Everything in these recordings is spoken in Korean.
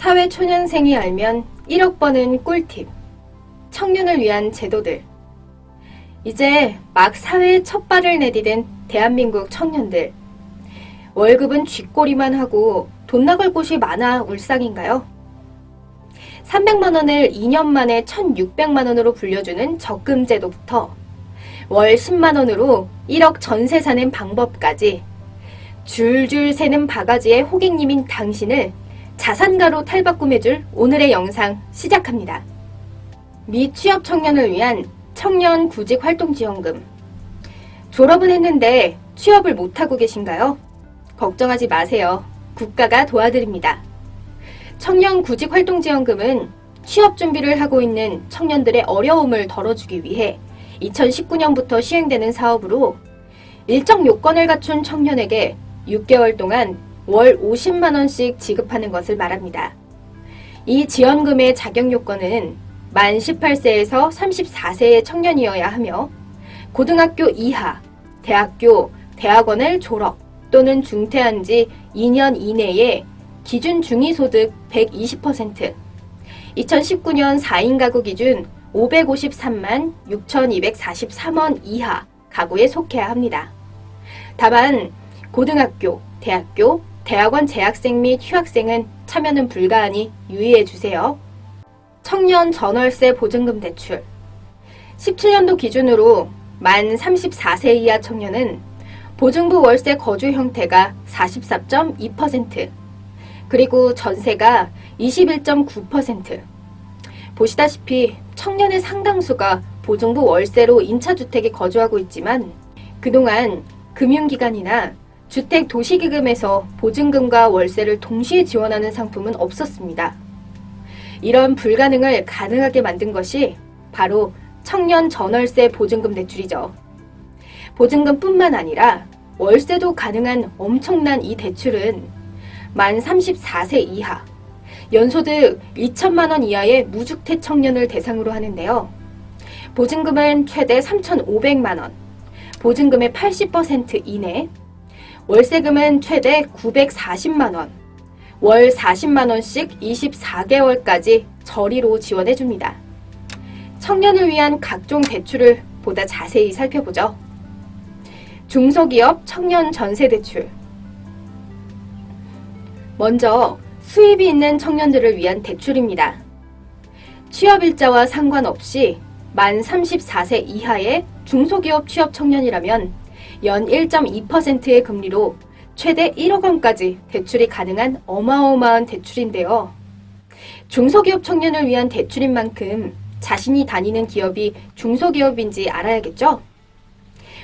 사회초년생이 알면 1억 버는 꿀팁. 청년을 위한 제도들. 이제 막 사회에 첫 발을 내디딘 대한민국 청년들. 월급은 쥐꼬리만 하고 돈 나갈 곳이 많아 울상인가요? 300만 원을 2년 만에 1,600만 원으로 불려주는 적금 제도부터 월 10만 원으로 1억 전세 사는 방법까지 줄줄 새는 바가지의 호객님인 당신을 자산가로 탈바꿈해줄 오늘의 영상 시작합니다. 미취업 청년을 위한 청년 구직 활동지원금. 졸업은 했는데 취업을 못하고 계신가요? 걱정하지 마세요. 국가가 도와드립니다. 청년 구직 활동지원금은 취업 준비를 하고 있는 청년들의 어려움을 덜어주기 위해 2019년부터 시행되는 사업으로 일정 요건을 갖춘 청년에게 6개월 동안 월 50만 원씩 지급하는 것을 말합니다. 이 지원금의 자격 요건은 만 18세에서 34세의 청년이어야 하며 고등학교 이하, 대학교, 대학원을 졸업 또는 중퇴한 지 2년 이내에 기준 중위소득 120%, 2019년 4인 가구 기준 553만 6,243원 이하 가구에 속해야 합니다. 다만 고등학교, 대학교, 대학원 재학생 및 휴학생은 참여는 불가하니 유의해 주세요. 청년 전월세 보증금 대출. 17년도 기준으로 만 34세 이하 청년은 보증부 월세 거주 형태가 44.2%, 그리고 전세가 21.9%. 보시다시피 청년의 상당수가 보증부 월세로 임차주택에 거주하고 있지만 그동안 금융기관이나 주택도시기금에서 보증금과 월세를 동시에 지원하는 상품은 없었습니다. 이런 불가능을 가능하게 만든 것이 바로 청년 전월세 보증금 대출이죠. 보증금뿐만 아니라 월세도 가능한 엄청난 이 대출은 만 34세 이하, 연소득 2천만 원 이하의 무주택 청년을 대상으로 하는데요. 보증금은 최대 3,500만 원, 보증금의 80% 이내, 월세금은 최대 940만 원, 월 40만 원씩 24개월까지 저리로 지원해 줍니다. 청년을 위한 각종 대출을 보다 자세히 살펴보죠. 중소기업 청년 전세 대출. 먼저 수입이 있는 청년들을 위한 대출입니다. 취업일자와 상관없이 만 34세 이하의 중소기업 취업 청년이라면 연 1.2%의 금리로 최대 1억 원까지 대출이 가능한 어마어마한 대출인데요. 중소기업 청년을 위한 대출인 만큼 자신이 다니는 기업이 중소기업인지 알아야겠죠?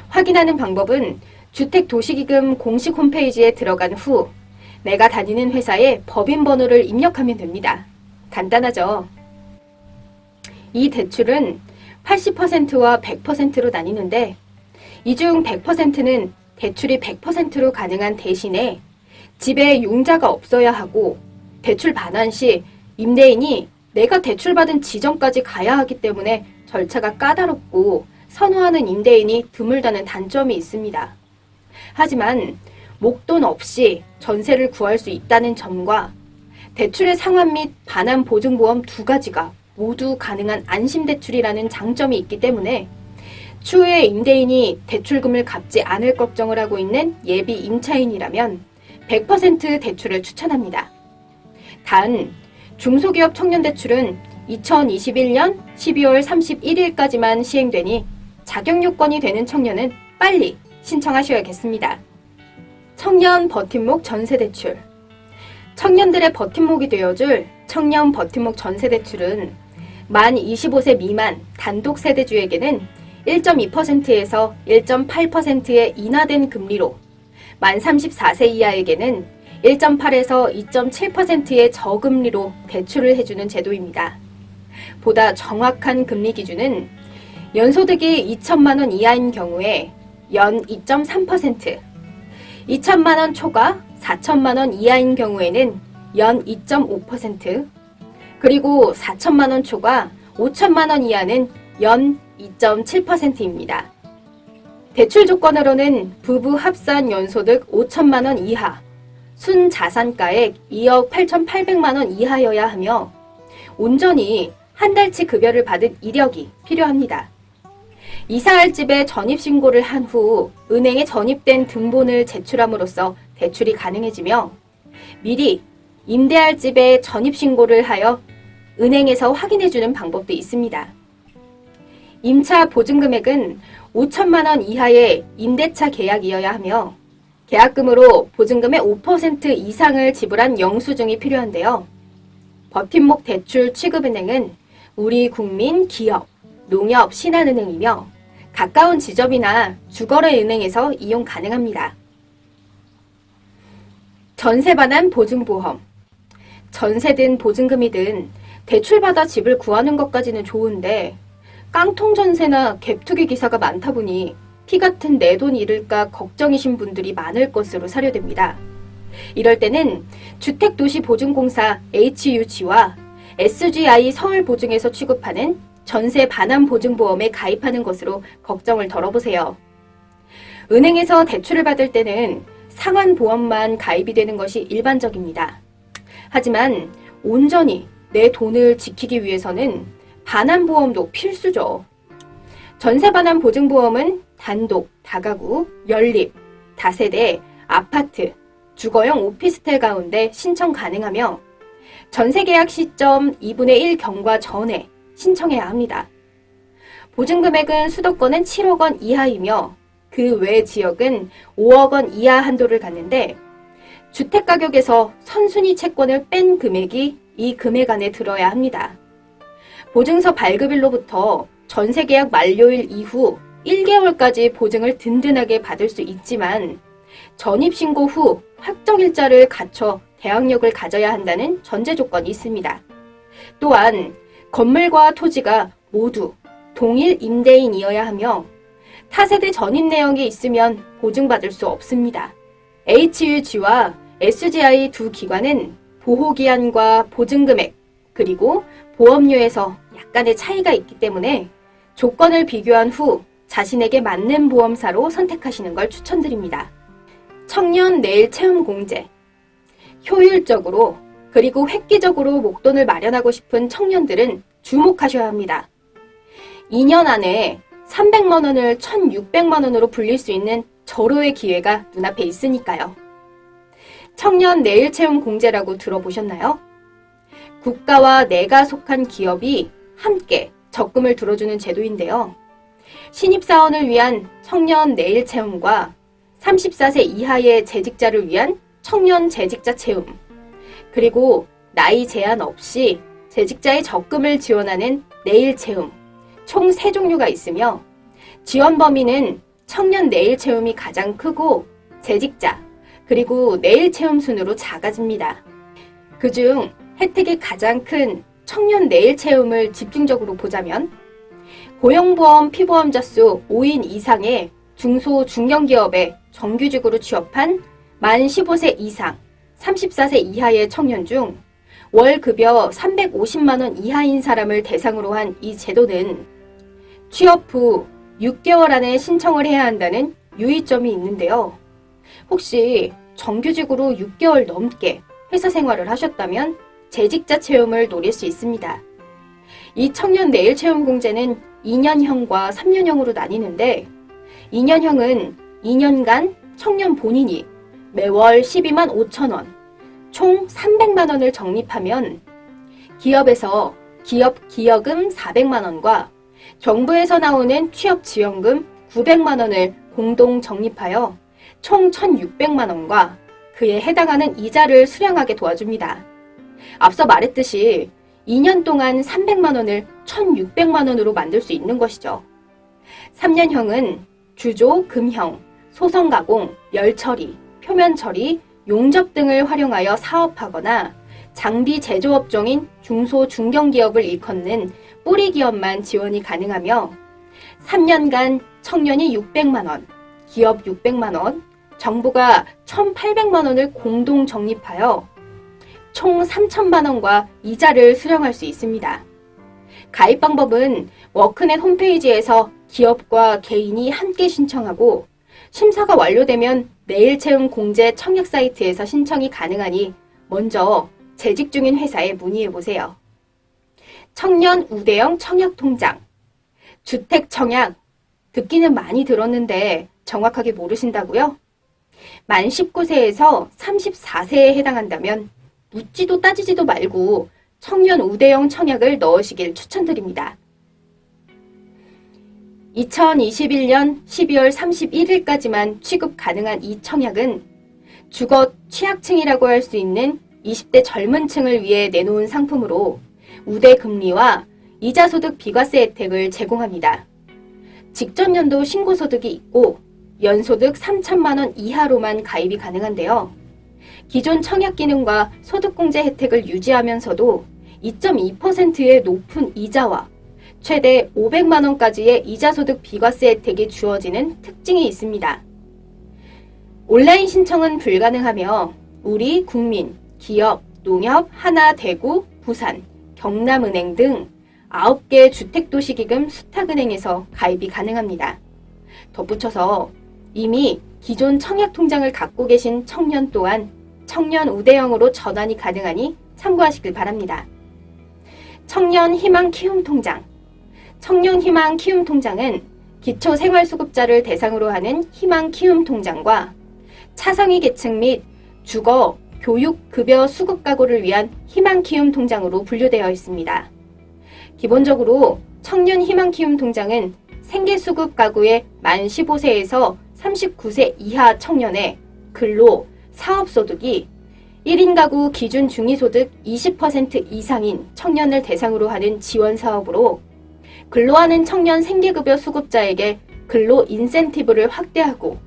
확인하는 방법은 주택도시기금 공식 홈페이지에 들어간 후 내가 다니는 회사의 법인 번호를 입력하면 됩니다. 간단하죠? 이 대출은 80%와 100%로 나뉘는데 이 중 100%는 대출이 100%로 가능한 대신에 집에 융자가 없어야 하고 대출 반환 시 임대인이 내가 대출받은 지점까지 가야 하기 때문에 절차가 까다롭고 선호하는 임대인이 드물다는 단점이 있습니다. 하지만 목돈 없이 전세를 구할 수 있다는 점과 대출의 상환 및 반환 보증보험 두 가지가 모두 가능한 안심대출이라는 장점이 있기 때문에 추후에 임대인이 대출금을 갚지 않을 걱정을 하고 있는 예비 임차인이라면 100% 대출을 추천합니다. 단, 중소기업 청년대출은 2021년 12월 31일까지만 시행되니 자격 요건이 되는 청년은 빨리 신청하셔야겠습니다. 청년 버팀목 전세대출. 청년들의 버팀목이 되어줄 청년 버팀목 전세대출은 만 25세 미만 단독 세대주에게는 1.2%에서 1.8%의 인하된 금리로 만 34세 이하에게는 1.8에서 2.7%의 저금리로 대출을 해주는 제도입니다. 보다 정확한 금리 기준은 연소득이 2천만 원 이하인 경우에 연 2.3%, 2천만 원 초과 4천만 원 이하인 경우에는 연 2.5%, 그리고 4천만 원 초과 5천만 원 이하는 연 2.7%입니다. 대출 조건으로는 부부 합산 연소득 5천만 원 이하, 순자산가액 2억 8,800만 원 이하여야 하며 온전히 한 달치 급여를 받은 이력이 필요합니다. 이사할 집에 전입신고를 한 후 은행에 전입된 등본을 제출함으로써 대출이 가능해지며 미리 임대할 집에 전입신고를 하여 은행에서 확인해주는 방법도 있습니다. 임차 보증금액은 5천만 원 이하의 임대차 계약이어야 하며 계약금으로 보증금의 5% 이상을 지불한 영수증이 필요한데요. 버팀목 대출 취급은행은 우리국민기업, 농협, 신한은행이며 가까운 지점이나 주거래은행에서 이용 가능합니다. 전세 반환 보증보험. 전세든 보증금이든 대출받아 집을 구하는 것까지는 좋은데 깡통 전세나 갭투기 기사가 많다 보니 피 같은 내 돈 잃을까 걱정이신 분들이 많을 것으로 사료됩니다. 이럴 때는 주택도시보증공사 HUG와 SGI 서울보증에서 취급하는 전세 반환 보증보험에 가입하는 것으로 걱정을 덜어보세요. 은행에서 대출을 받을 때는 상환보험만 가입이 되는 것이 일반적입니다. 하지만 온전히 내 돈을 지키기 위해서는 반환보험도 필수죠. 전세 반환 보증보험은 단독, 다가구, 연립, 다세대, 아파트, 주거용 오피스텔 가운데 신청 가능하며 전세 계약 시점 2분의 1 경과 전에 신청해야 합니다. 보증금액은 수도권은 7억 원 이하이며 그 외 지역은 5억 원 이하 한도를 갖는데 주택가격에서 선순위 채권을 뺀 금액이 이 금액 안에 들어야 합니다. 보증서 발급일로부터 전세계약 만료일 이후 1개월까지 보증을 든든하게 받을 수 있지만 전입신고 후 확정일자를 갖춰 대항력을 가져야 한다는 전제 조건이 있습니다. 또한 건물과 토지가 모두 동일 임대인이어야 하며 타세대 전입 내역이 있으면 보증받을 수 없습니다. HUG와 SGI 두 기관은 보호기한과 보증금액 그리고 보험료에서 약간의 차이가 있기 때문에 조건을 비교한 후 자신에게 맞는 보험사로 선택하시는 걸 추천드립니다. 청년 내일 체험 공제. 효율적으로 그리고 획기적으로 목돈을 마련하고 싶은 청년들은 주목하셔야 합니다. 2년 안에 300만 원을 1,600만 원으로 불릴 수 있는 절호의 기회가 눈앞에 있으니까요. 청년 내일 채용 공제라고 들어보셨나요? 국가와 내가 속한 기업이 함께 적금을 들어주는 제도인데요. 신입사원을 위한 청년 내일 채용과 34세 이하의 재직자를 위한 청년 재직자 채용, 그리고 나이 제한 없이 재직자의 적금을 지원하는 내일 채용, 총 3종류가 있으며 지원 범위는 청년 내일 채용이 가장 크고 재직자, 그리고 내일 채용 순으로 작아집니다. 그중 혜택이 가장 큰 청년 내일 채용을 집중적으로 보자면 고용보험 피보험자 수 5인 이상의 중소 중견기업에 정규직으로 취업한 만 15세 이상 34세 이하의 청년 중 월급여 350만 원 이하인 사람을 대상으로 한 이 제도는 취업 후 6개월 안에 신청을 해야 한다는 유의점이 있는데요. 혹시 정규직으로 6개월 넘게 회사 생활을 하셨다면 재직자 채용을 노릴 수 있습니다. 이 청년 내일 채용 공제는 2년형과 3년형으로 나뉘는데 2년형은 2년간 청년 본인이 매월 12만 5천 원, 총 300만 원을 적립하면 기업에서 기업 기여금 400만 원과 정부에서 나오는 취업지원금 900만 원을 공동 적립하여 총 1,600만 원과 그에 해당하는 이자를 수령하게 도와줍니다. 앞서 말했듯이 2년 동안 300만 원을 1,600만 원으로 만들 수 있는 것이죠. 3년형은 주조, 금형, 소성가공, 열처리, 표면처리, 용접 등을 활용하여 사업하거나 장비 제조업종인 중소 중견기업을 일컫는 뿌리기업만 지원이 가능하며 3년간 청년이 600만 원, 기업 600만 원, 정부가 1,800만 원을 공동 적립하여 총 3,000만 원과 이자를 수령할 수 있습니다. 가입 방법은 워크넷 홈페이지에서 기업과 개인이 함께 신청하고 심사가 완료되면 내일 채용 공제 청약 사이트에서 신청이 가능하니 먼저 재직 중인 회사에 문의해보세요. 청년 우대형 청약통장, 주택 청약, 듣기는 많이 들었는데 정확하게 모르신다고요? 만 19세에서 34세에 해당한다면 묻지도 따지지도 말고 청년 우대형 청약을 넣으시길 추천드립니다. 2021년 12월 31일까지만 취급 가능한 이 청약은 주거 취약층이라고 할 수 있는 20대 젊은 층을 위해 내놓은 상품으로 우대 금리와 이자소득 비과세 혜택을 제공합니다. 직전 연도 신고소득이 있고 연소득 3천만 원 이하로만 가입이 가능한데요. 기존 청약 기능과 소득공제 혜택을 유지하면서도 2.2%의 높은 이자와 최대 500만 원까지의 이자소득 비과세 혜택이 주어지는 특징이 있습니다. 온라인 신청은 불가능하며 우리 국민, 기업, 농협, 하나, 대구, 부산, 경남은행 등 9개 주택도시기금 수탁은행에서 가입이 가능합니다. 덧붙여서 이미 기존 청약통장을 갖고 계신 청년 또한 청년 우대형으로 전환이 가능하니 참고하시길 바랍니다. 청년 희망 키움 통장. 청년 희망 키움 통장은 기초생활수급자를 대상으로 하는 희망 키움 통장과 차상위 계층 및 주거, 교육, 급여 수급 가구를 위한 희망 키움 통장으로 분류되어 있습니다. 기본적으로 청년 희망 키움 통장은 생계수급 가구의 만 15세에서 39세 이하 청년의 근로, 사업소득이 1인 가구 기준 중위소득 20% 이상인 청년을 대상으로 하는 지원 사업으로 근로하는 청년 생계급여 수급자에게 근로 인센티브를 확대하고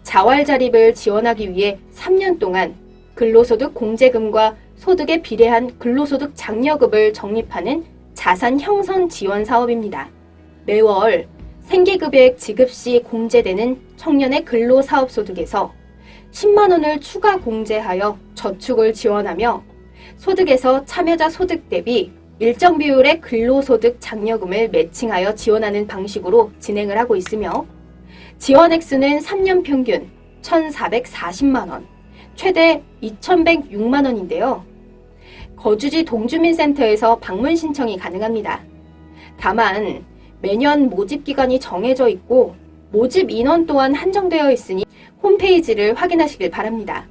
자활 자립을 지원하기 위해 3년 동안 근로소득 공제금과 소득에 비례한 근로소득 장려급을 적립하는 자산 형성 지원 사업입니다. 매월 생계급여액 지급 시 공제되는 청년의 근로사업소득에서 10만 원을 추가 공제하여 저축을 지원하며 소득에서 참여자 소득 대비 일정 비율의 근로소득 장려금을 매칭하여 지원하는 방식으로 진행을 하고 있으며 지원 액수는 3년 평균 1,440만 원, 최대 2,106만 원인데요. 거주지 동주민센터에서 방문 신청이 가능합니다. 다만 매년 모집 기간이 정해져 있고 모집 인원 또한 한정되어 있으니 홈페이지를 확인하시길 바랍니다.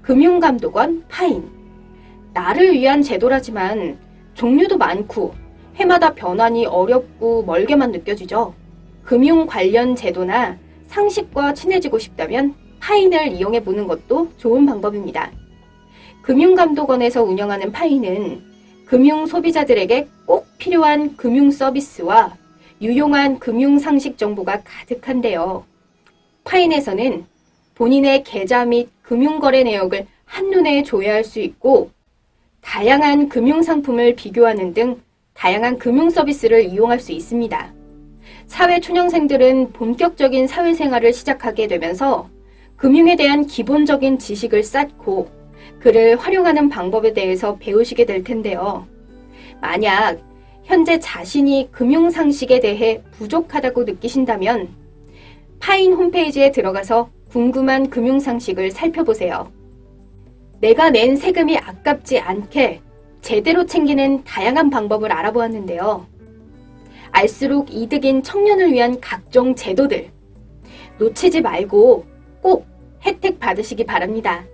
금융감독원 파인. 나를 위한 제도라지만 종류도 많고 해마다 변환이 어렵고 멀게만 느껴지죠. 금융 관련 제도나 상식과 친해지고 싶다면 파인을 이용해 보는 것도 좋은 방법입니다. 금융감독원에서 운영하는 파인은 금융 소비자들에게 꼭 필요한 금융 서비스와 유용한 금융 상식 정보가 가득한데요. 파인에서는 본인의 계좌 및 금융거래 내역을 한눈에 조회할 수 있고 다양한 금융 상품을 비교하는 등 다양한 금융 서비스를 이용할 수 있습니다. 사회초년생들은 본격적인 사회생활을 시작하게 되면서 금융에 대한 기본적인 지식을 쌓고 그를 활용하는 방법에 대해서 배우시게 될 텐데요. 만약 현재 자신이 금융 상식에 대해 부족하다고 느끼신다면 파인 홈페이지에 들어가서 궁금한 금융 상식을 살펴보세요. 내가 낸 세금이 아깝지 않게 제대로 챙기는 다양한 방법을 알아보았는데요. 알수록 이득인 청년을 위한 각종 제도들 놓치지 말고 꼭 혜택 받으시기 바랍니다.